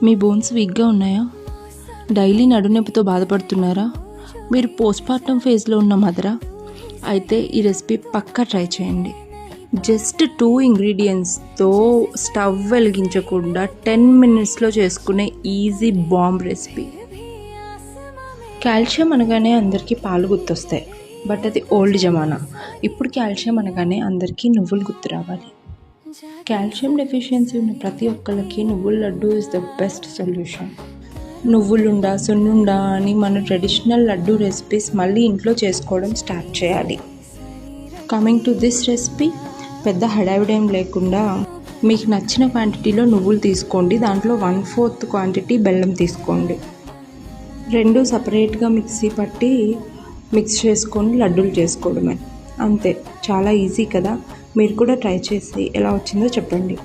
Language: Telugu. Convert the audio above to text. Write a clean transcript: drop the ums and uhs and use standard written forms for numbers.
మీ బోన్స్ వీక్గా ఉన్నాయా? డైలీ నడునొప్పితో బాధపడుతున్నారా? మీరు పోస్ట్మార్టం ఫేజ్లో ఉన్న మదరా? అయితే ఈ రెసిపీ పక్కా ట్రై చేయండి. జస్ట్ 2 ఇంగ్రీడియంట్స్తో స్టవ్ వెలిగించకుండా 10 మినిట్స్లో చేసుకునే ఈజీ బాంబ్ రెసిపీ. కాల్షియం అనగానే అందరికీ పాలు గుర్తొస్తాయి, బట్ అది ఓల్డ్ జమానా. ఇప్పుడు కాల్షియం అనగానే అందరికీ నువ్వులు గుర్తు రావాలి. కాల్షియం డెఫిషియన్సీ ఉన్న ప్రతి ఒక్కరికి నువ్వుల laddu is the best solution. నువ్వులుండా సున్నుండా అని మన ట్రెడిషనల్ లడ్డు రెసిపీస్ మళ్ళీ ఇంట్లో చేసుకోవడం స్టార్ట్ చేయాలి. కమింగ్ టు దిస్ రెసిపీ, పెద్ద హడావిడేం లేకుండా మీకు నచ్చిన క్వాంటిటీలో నువ్వులు తీసుకోండి. దాంట్లో 1/4 క్వాంటిటీ బెల్లం తీసుకోండి. 2 సపరేట్గా మిక్సీ పట్టి మిక్స్ చేసుకొని లడ్డూలు చేసుకోవడమే. అంతే, చాలా ఈజీ కదా. మీరు కూడా ట్రై చేసి ఎలా వచ్చిందో చెప్పండి.